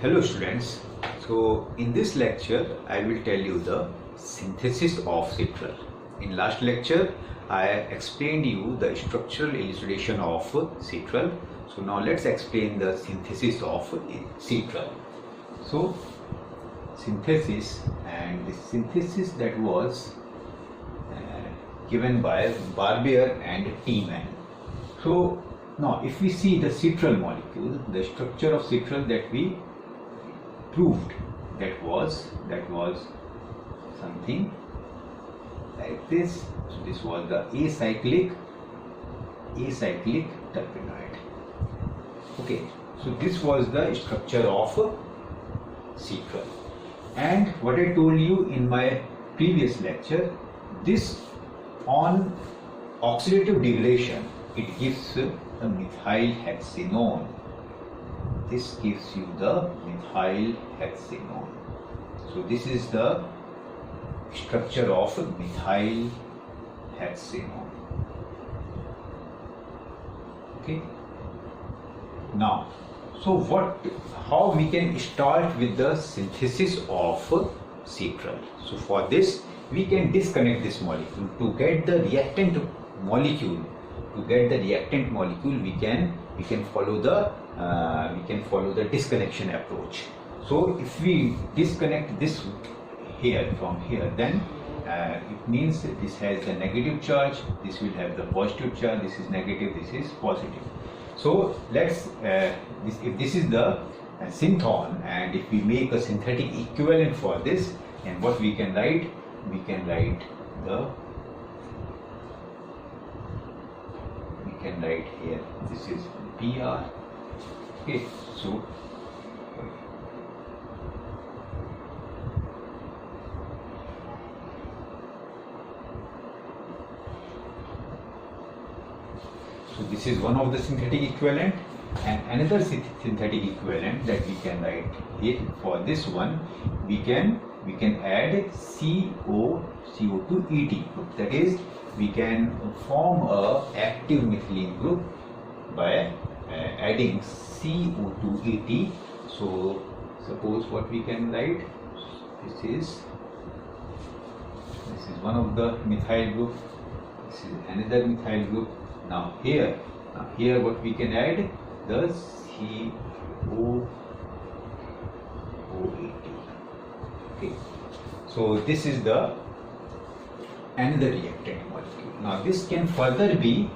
Hello students. So in this lecture I will tell you the synthesis of Citral. In last lecture I explained you the structural elucidation of Citral. So now let's explain the synthesis of Citral. So synthesis, and the synthesis that was given by Barbier and Tiemann. So now if we see the Citral molecule, the structure of Citral that we proved, that was something like this. So this was the acyclic terpenoid. Okay, so this was the structure of Citral, and what I told you in my previous lecture, this on oxidative degradation it gives a methyl hexanone. This gives you the methyl hexanone. So this is the structure of methyl hexanone. Okay. Now, so how we can start with the synthesis of Citral? So for this we can disconnect this molecule to get the reactant molecule. To get the reactant molecule, we can follow the disconnection approach. So if we disconnect this here from here, then it means this has the negative charge, this will have the positive charge, this is negative, this is positive. So let's if this is the synthon, and if we make a synthetic equivalent for this, and what we can write here, this is Br. Okay, so this is one of the synthetic equivalent, and another synthetic equivalent that we can write here. For this one we can add CO2Et group, that is we can form a active methylene group by adding CO2Et. So suppose what we can write, this is one of the methyl group, this is another methyl group. Now here what we can add, the COOAT. Okay, so this is the another reactant molecule. Now this can further broken.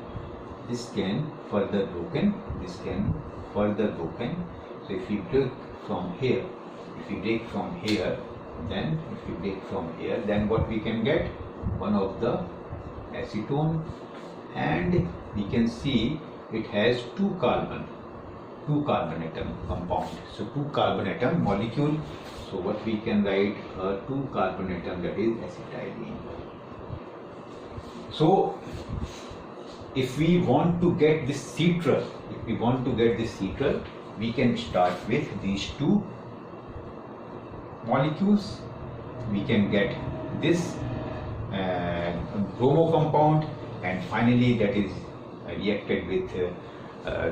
So if we break from here, then what we can get? One of the acetone, and we can see it has two carbon atom compound. So 2 carbon atom molecule. So what we can write, a 2 carbon atom, that is acetylene. So if we want to get this Citral, we can start with these two molecules. We can get this bromo compound, and finally that is reacted with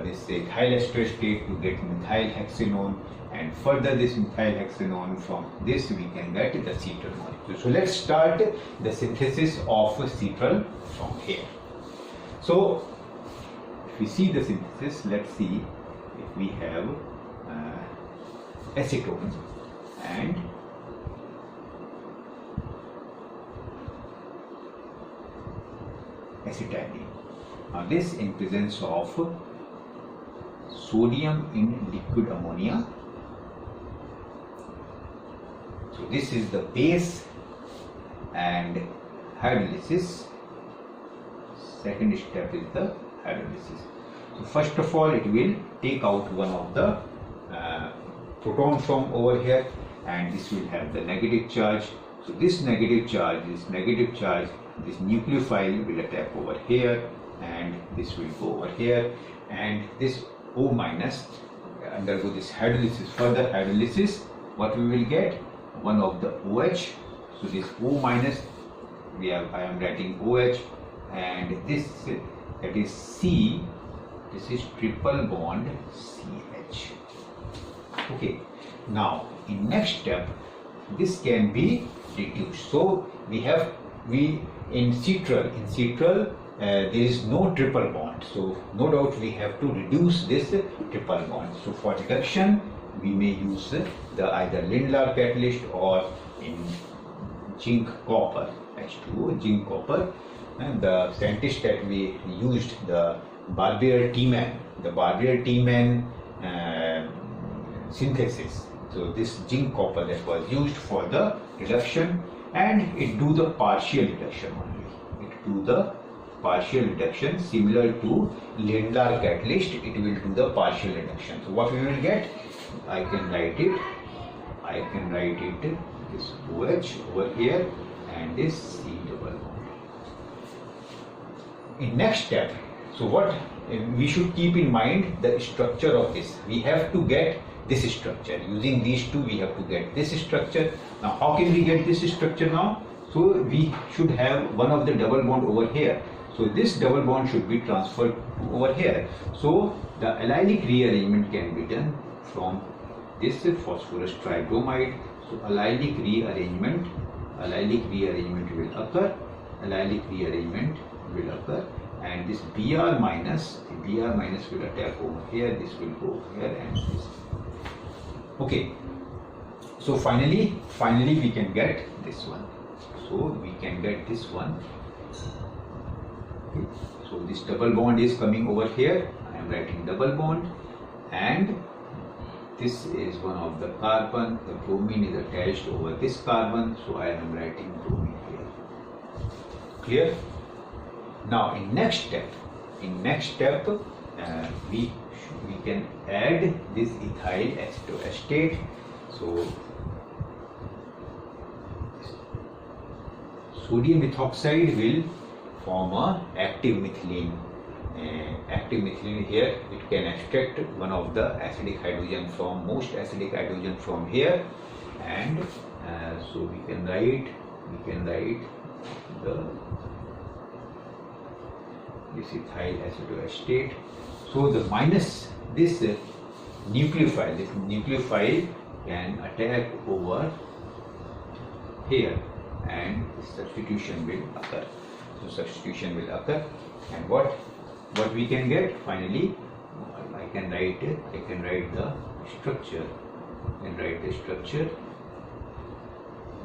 this ethyl ester state to get methyl hexanone, and further this methyl hexanone, from this we can get the Citral molecule. So let's start the synthesis of Citral from here. So if we see the synthesis, let's see if we have acetone and acetylene. Now this in presence of sodium in liquid ammonia. So this is the base, and hydrolysis. Second step is the hydrolysis. So first of all it will take out one of the proton from over here, and this will have the negative charge. So this negative charge, this nucleophile will attack over here, and this will go over here, and this O minus undergo this hydrolysis. Further hydrolysis, what we will get? One of the OH. So this O minus, I am writing OH, and this, that is C, this is triple bond CH. Okay, Now in next step, this can be reduced. So we in Citral there is no triple bond. So no doubt we have to reduce this triple bond. So for reduction, we may use the either Lindlar catalyst or in zinc copper H2O zinc copper. And the scientist that we used, the Barbier-Tiemann synthesis. So this zinc copper that was used for the reduction, and it do the partial reduction only. It do the partial reduction similar to Lindlar catalyst. It will do the partial reduction. So what we will get? I can write it this OH over here and this C double bond. In next step, so what we should keep in mind, the structure of this. We have to get this structure. Using these two, we have to get this structure. Now how can we get this structure now? So we should have one of the double bond over here. So this double bond should be transferred over here. So the allylic rearrangement can be done from this phosphorus tribromide. So allylic rearrangement will occur, and this Br minus will attack over here. This will go over here and this. Okay. So finally we can get this one. So we can get this one. Okay. So this double bond is coming over here. I am writing double bond, and this is one of the carbon. The bromine is attached over this carbon, so I am writing bromine here. Clear? Now in next step, we can add this ethyl acetoacetate. So sodium methoxide will form a active methylene. Here it can extract one of the acidic hydrogen from here, and so we can write this ethyl acetoacetate. So the minus this nucleophile can attack over here, and substitution will occur. And what we can get finally, I can write the structure.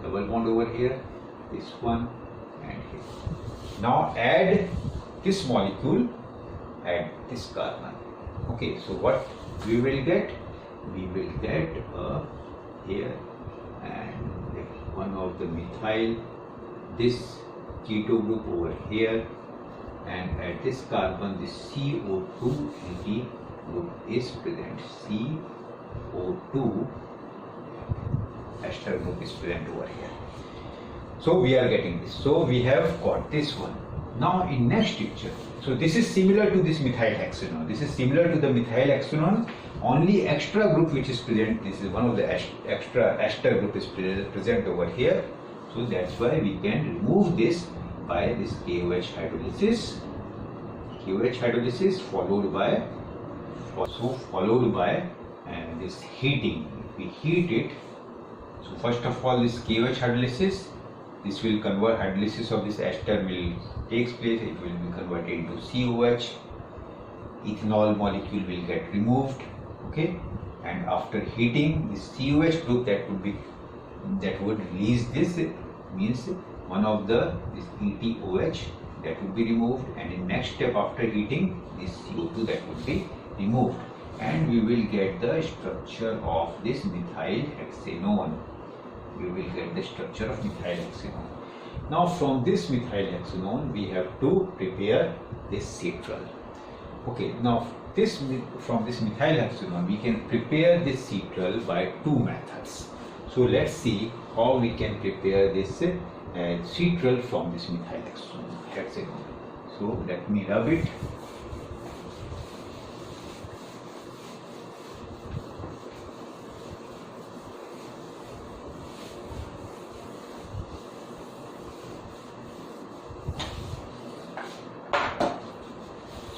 Double bond over here, this one and here. Now add this molecule, add this carbon. Okay, so what we will get? We will get here and one of the methyl, this keto group over here, and at this carbon this CO2 anti group is present. CO2 ester group is present over here. So we are getting this. So we have got this one. Now in next picture, so this is similar to this methyl hexanone. Only extra group which is present. This is one of the extra ester group is present over here. So that's why we can remove this by this KOH hydrolysis followed by this heating. If we heat it, so first of all this KOH hydrolysis, this will convert, hydrolysis of this ester will takes place. It will be converted into COH. Ethanol molecule will get removed. Okay, and after heating, this COH group that would release this means one of this ETOH that would be removed, and in next step after heating, this CO2 that would be removed, and we will get the structure of this methyl hexanone. Now from this methyl hexanone we have to prepare this citral. Okay, now from this methyl hexanone we can prepare this citral by two methods. So let's see how we can prepare this citral from this methyl hexanone. So let me rub it.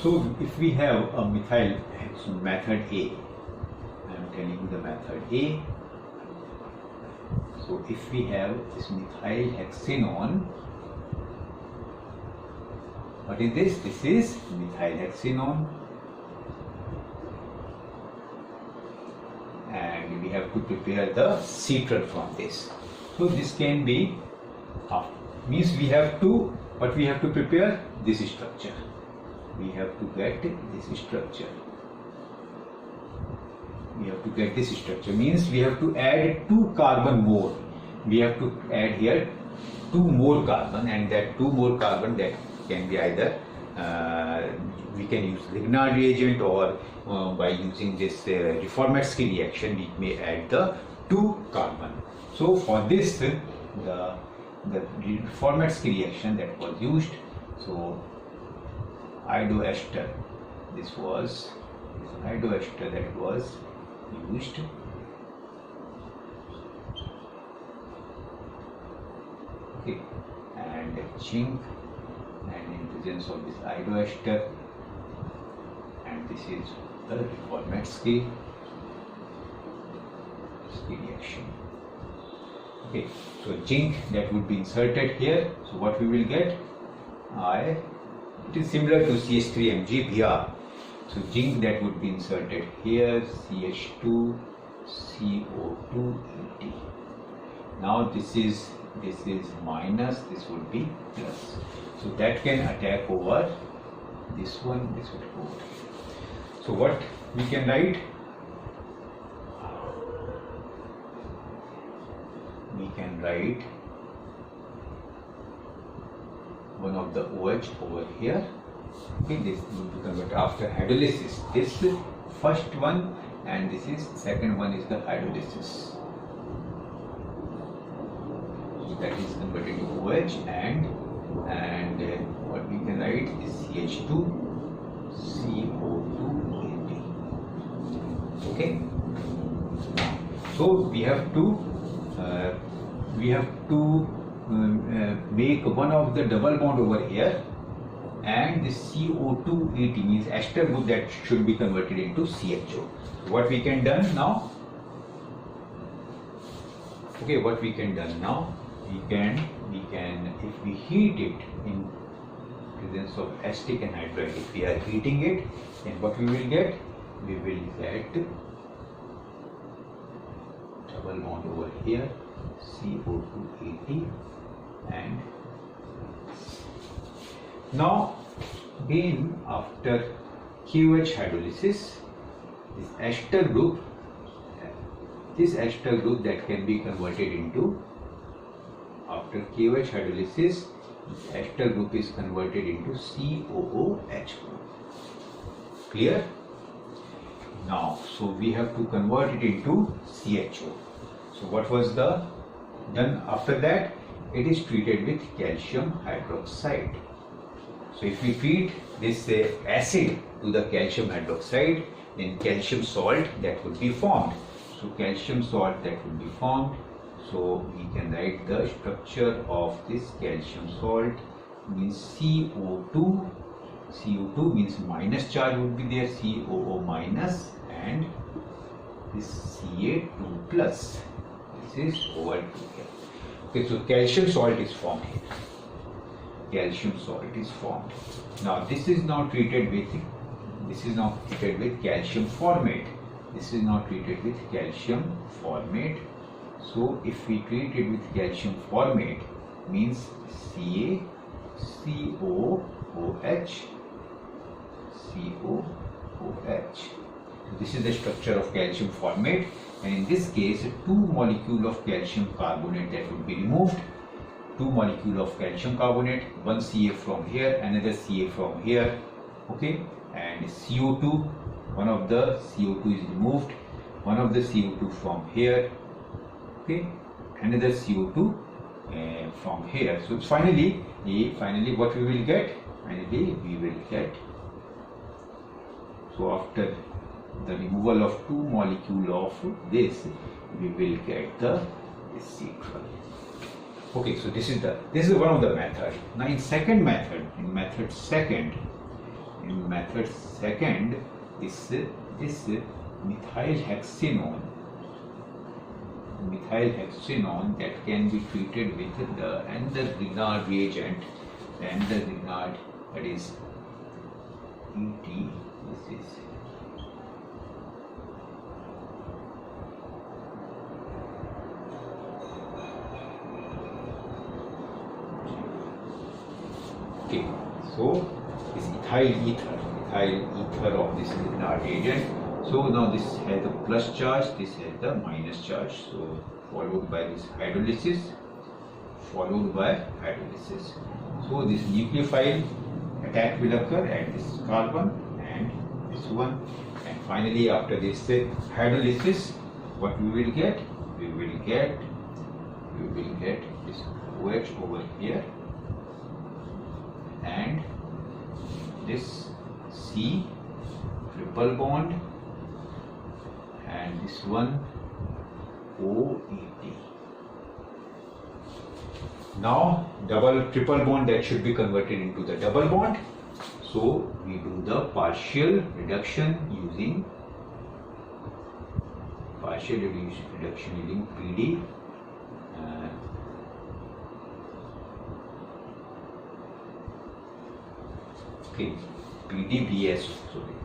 So if we have a methyl hexanone method A, I am telling you the method A. So if we have this methyl hexanone, what is this? This is methyl hexanone, and we have to prepare the citral from this. So this can be means we have to, what we have to prepare? This structure. We have to get this structure. We have to get this structure, means we have to add 2 carbon more. We have to add here 2 more carbon, and that 2 more carbon, that can be either we can use Grignard reagent, or by using this Reformatsky reaction we may add the 2 carbon. So for this the Reformatsky reaction that was used, so iodoester, this was iodoester that was used. Okay, and zinc, and in presence of this iodoester, and this is the Reformatsky reaction. Okay, so zinc that would be inserted here. So what we will get? It is similar to CH3MgBr. So zinc that would be inserted here, CH2, CO2, Et. Now this is minus, this would be plus. So that can attack over this one, this would go over here. So what we can write? We can write one of the OH over here. Okay, this will be converted after hydrolysis. This first one, and this is second one is the hydrolysis. So that is converted to OH, and what we can write is CH2, CO2, Et. Okay. So we have to make one of the double bond over here, and this CO2 Et means ester group that should be converted into CHO. What we can done now? Okay, what we can done now? We can if we heat it in presence of acetic anhydride, if we are heating it, then what we will get? We will get double bond over here, CO2 Et, and now again after KOH hydrolysis, this ester group that can be converted into, after KOH hydrolysis, this ester group is converted into COOH group. Clear? Now, so we have to convert it into CHO. So what was the done after that? It is treated with calcium hydroxide. So if we feed this acid to the calcium hydroxide, then calcium salt that would be formed. So calcium salt that would be formed. So we can write the structure of this calcium salt means CO2. CO2 means minus charge would be there, COO minus, and this Ca2 plus. This is over 2 here. Okay, so calcium salt is formed here. Calcium salt is formed. Now this is now treated with calcium formate. This is now treated with calcium formate. So if we treat it with calcium formate, means Ca, COOH, COOH. This is the structure of calcium formate, and in this case 2 molecules of calcium carbonate that would be removed. 2 molecules of calcium carbonate, one Ca from here, another Ca from here. Okay, and CO2, one of the CO2 is removed, one of the CO2 from here. Okay, another CO2 from here. So finally what we will get? Finally we will get, so after the removal of 2 molecules of this, we will get the citral. Okay, so this is one of the method. Now in method second, this methyl hexanone methyl hexanone that can be treated with the another Grignard reagent, the another Grignard, that is ET. This is okay. So this ethyl ether of this Grignard reagent. So now this has the plus charge, this has the minus charge. So followed by this hydrolysis, So this nucleophile attack will occur at this carbon and this one, and finally after this hydrolysis, what we will get? We will get this OH over here and this C triple bond and this one OET. Now triple bond that should be converted into the double bond. So we do the partial reduction using PD. PDBS. Sorry.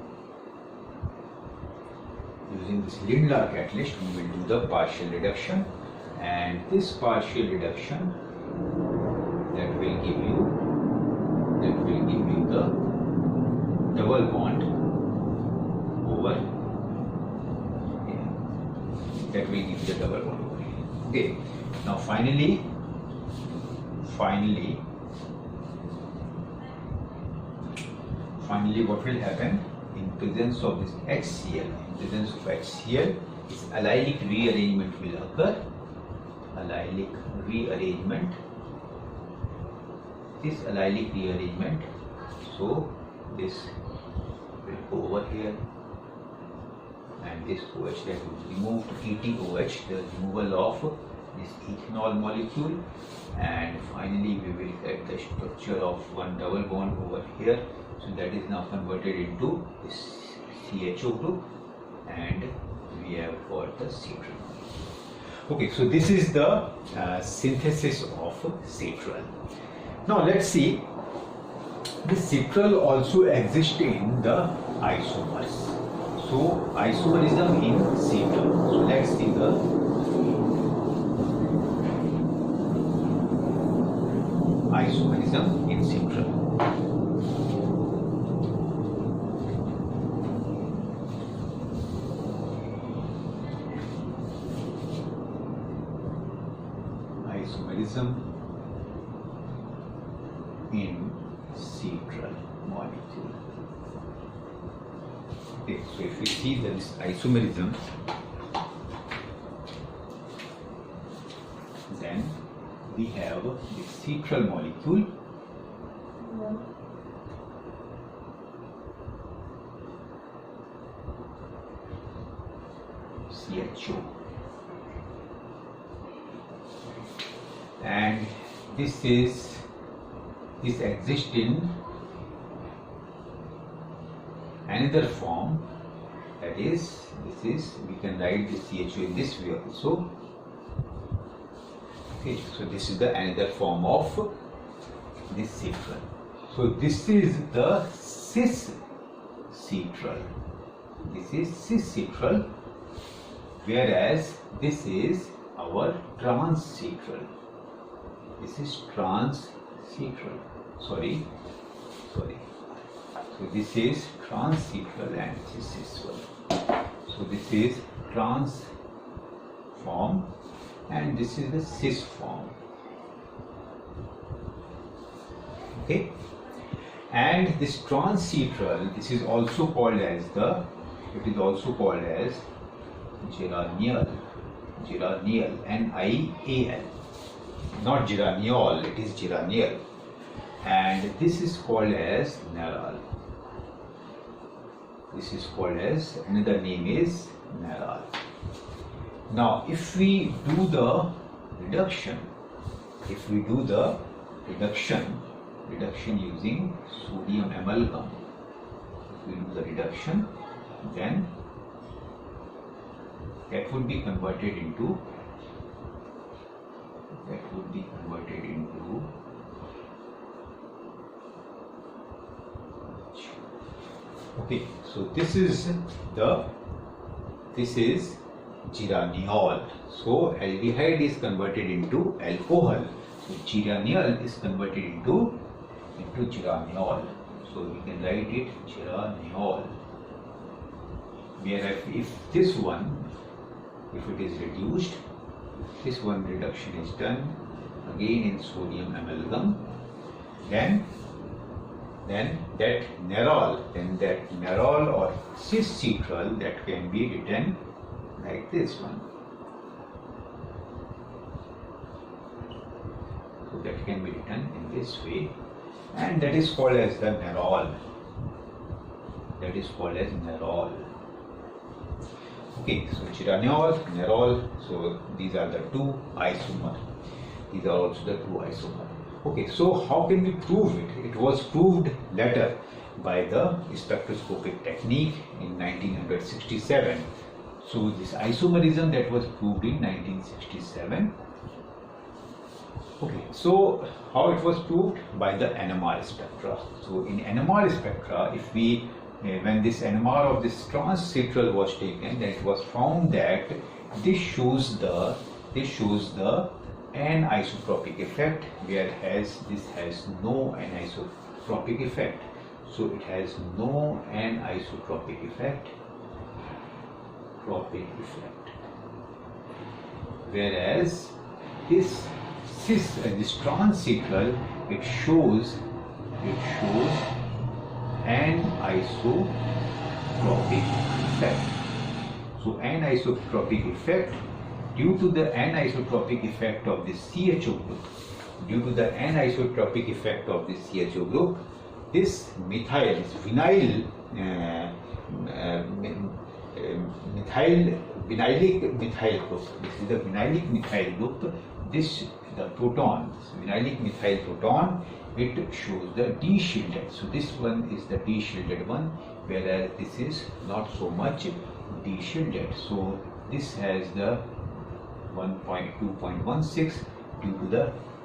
Using this Lindlar catalyst, we will do the partial reduction, and this partial reduction that will give you the double bond over here. That will give you the double bond over here. Okay. Now finally, what will happen in presence of this HCl? Presence of HCl, this allylic rearrangement will occur. This allylic rearrangement. So this will go over here, and this OH that will be removed, ETOH, the removal of this ethanol molecule, and finally we will get the structure of one double bond over here. So that is now converted into this CHO group, and we have got the citral. Okay, so this is the synthesis of citral. Now let's see, the citral also exists in the isomers. So isomerism in citral. So let's see the isomerism in citral. Isomerism in citral molecule. Okay, so if we see this isomerism, then we have the citral molecule, CHO, and this exists in another form, that is, we can write the CHO in this way also. Okay, so this is the another form of this citral. So this is the cis citral. This is cis citral, whereas this is our trans citral. This is trans citral. Sorry. So this is trans citral and this is cis one. So this is trans form and this is the cis form. Okay. And this trans citral, this is also called as geraniol, NIAL. Not geraniol, it is geraniol. And this is called as naral. This is called as, another name is naral. Now, if we do the reduction, reduction using sodium amalgam, if we do the reduction, then that would be converted into that would be converted into okay. So this is geraniol. So aldehyde is converted into alcohol. So geraniol is converted into geraniol. So we can write it geraniol. Where if this one, if it is reduced, this one reduction is done again in sodium amalgam, then that nerol or cis-citral, that can be written like this one. So that can be written in this way, and that is called as the nerol. That is called as nerol. Okay, so geraniol, nerol, so these are the two isomers. These are also the two isomers. Okay, so how can we prove it? It was proved later by the spectroscopic technique in 1967. So this isomerism, that was proved in 1967. Okay, so how it was proved? By the NMR spectra. So in NMR spectra, if we when this NMR of this trans-citral was taken, then it was found that this shows the anisotropic effect, whereas this has no anisotropic effect. So it has no anisotropic effect. Whereas this trans-citral, it shows anisotropic effect. So anisotropic effect, due to the anisotropic effect of this CHO group, this vinylic methyl group, this is the vinylic methyl group, the proton, vinylic methyl proton, it shows the de-shielded. So this one is the de-shielded one, whereas this is not so much de-shielded. So this has the 2.16 due to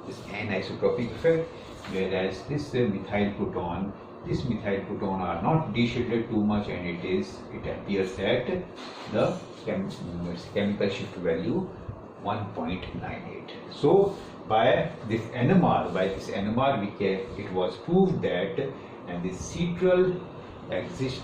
this anisotropic effect, whereas this methyl proton are not de-shielded too much, and it appears at the chemical shift value 1.98. So by this NMR, it was proved that this citral exists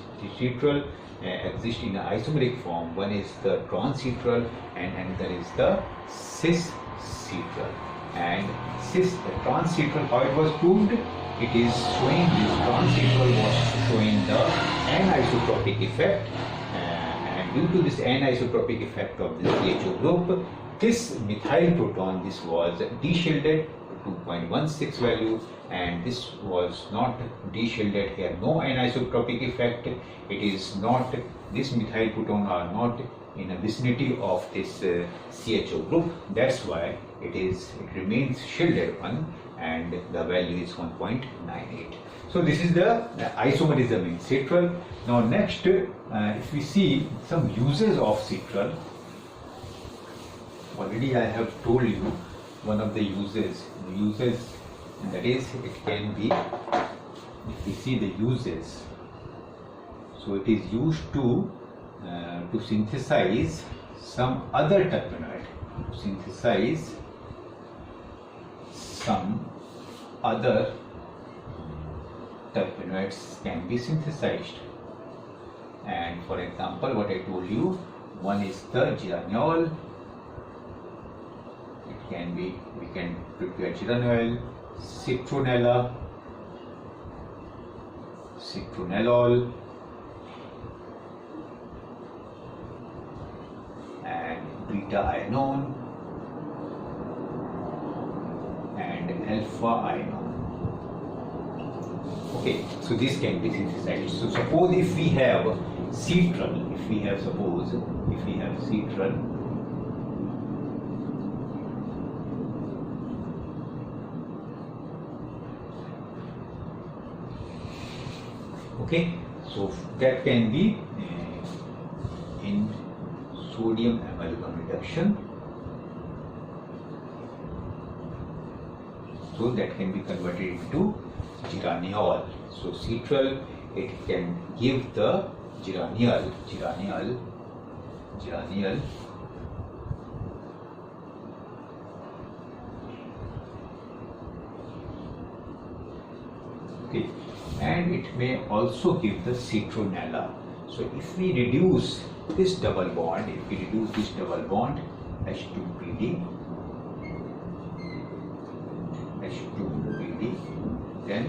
in an isomeric form. One is the trans-citral and another is the cis-citral. And the trans-citral, how it was proved? It is showing this trans-citral was showing the anisotropic effect, and due to this anisotropic effect of this CHO group, this methyl proton, this was de-shielded to 2.16 value, and this was not de-shielded here. No anisotropic effect. It is not, this methyl proton are not in a vicinity of this CHO group. That's why it remains shielded one, and the value is 1.98. So this is the isomerism in citral. Now next, if we see some uses of citral, already I have told you one of the uses, and that is it can be, if we see the uses, so it is used to synthesize some other terpenoid, some other terpenoids can be synthesized. And for example, what I told you, one is the geraniol. It can be, we can prepare geraniol, citronellol, and beta-inon and alpha-inon. Okay, so this can be synthesized. So suppose if we have citral, if we have citral, okay, so that can be in sodium amalgam reduction, So that can be converted into geraniol. So citral, it can give the geraniol. Okay, and it may also give the citronella. So if we reduce this double bond, H2PD, then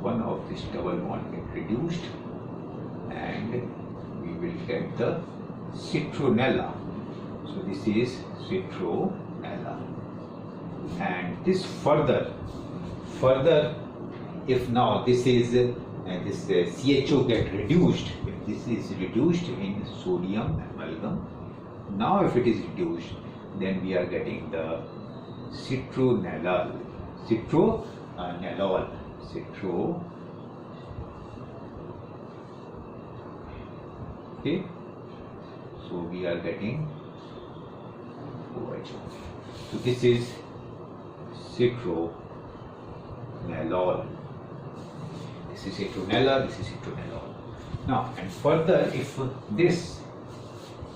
one of this double bond get reduced and we will get the citronella. So this is citronella, and this further if now this is CHO get reduced, if this is reduced in sodium amalgam, now if it is reduced, then we are getting the citronellol. Okay, so we are getting OH. So this is citronellol. This is citronella, this is citronellol. Now, and further, if this,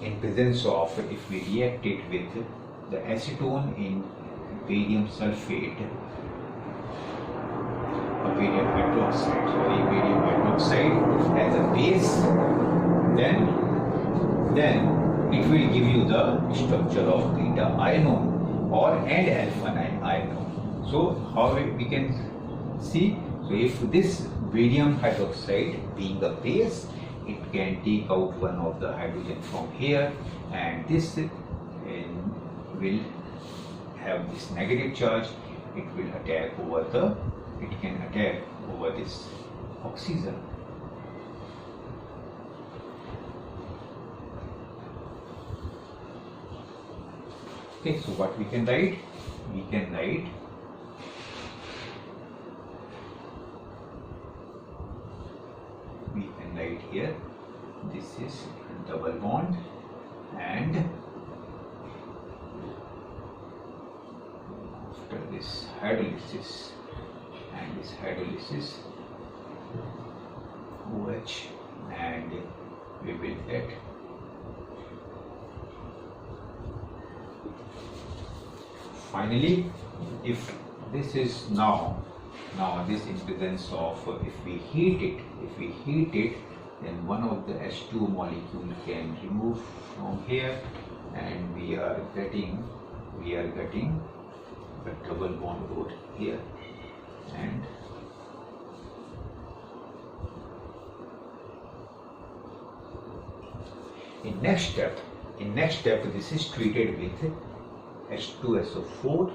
in presence of, if we react it with the acetone in barium sulfate, barium hydroxide as a base, then it will give you the structure of beta ion and alpha ion. So how we can see? So if this barium hydroxide being a base, it can take out one of the hydrogen from here, and this will have this negative charge. It will attack over this oxygen. Okay, so what we can write? We can write here, this is double bond, and after this hydrolysis OH, and we will get finally, if this is now this in presence of, if we heat it, then one of the H2 molecule can remove from here, and we are getting the double bond out here, and in next step this is treated with H2SO4,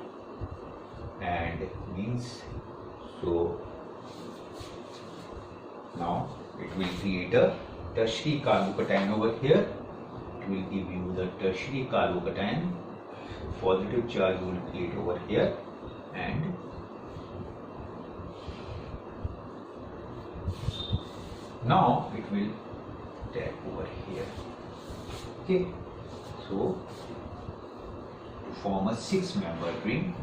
and means, so now it will create a tertiary carbocation over here. It will give you the tertiary carbocation. Positive charge will create over here, and now it will attack over here. Okay, so to form a 6-member ring,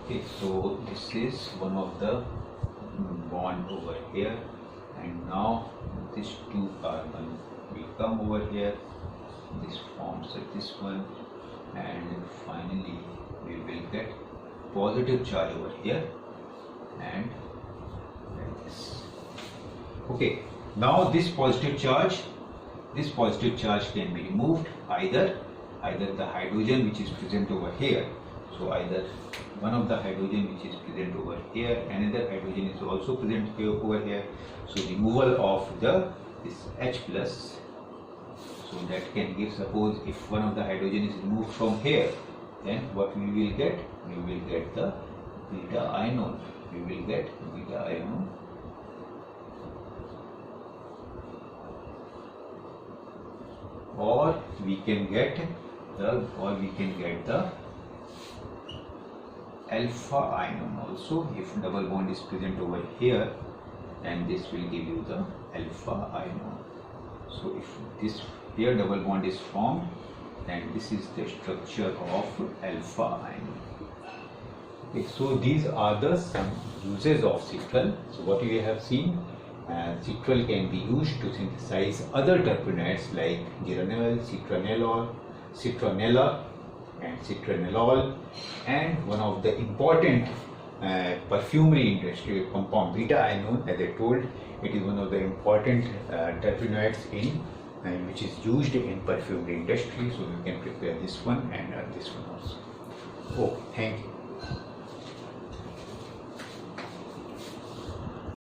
okay, so this is one of the bond over here, and now this 2 carbon will come over here, this forms this one, and finally we will get positive charge over here, and like this. Okay, now this positive charge can be removed, either the hydrogen which is present over here. So either one of the hydrogen which is present over here, another hydrogen is also present here over here. So removal of this H plus. So that can give, suppose if one of the hydrogen is removed from here, then what we will get? We will get the beta ion. Or we can get the alpha ion also. If double bond is present over here, and this will give you the alpha ion. So if this pair double bond is formed, and this is the structure of alpha ion. Okay, so these are the some uses of citral. So what we have seen, citral can be used to synthesize other terpenoids like geranyl, citranellol, citronella and citronellol, and one of the important perfumery industry compound beta-inon, as I told, it is one of the important terpenoids in which is used in perfumery industry. So you can prepare this one and this one also. Oh, thank you.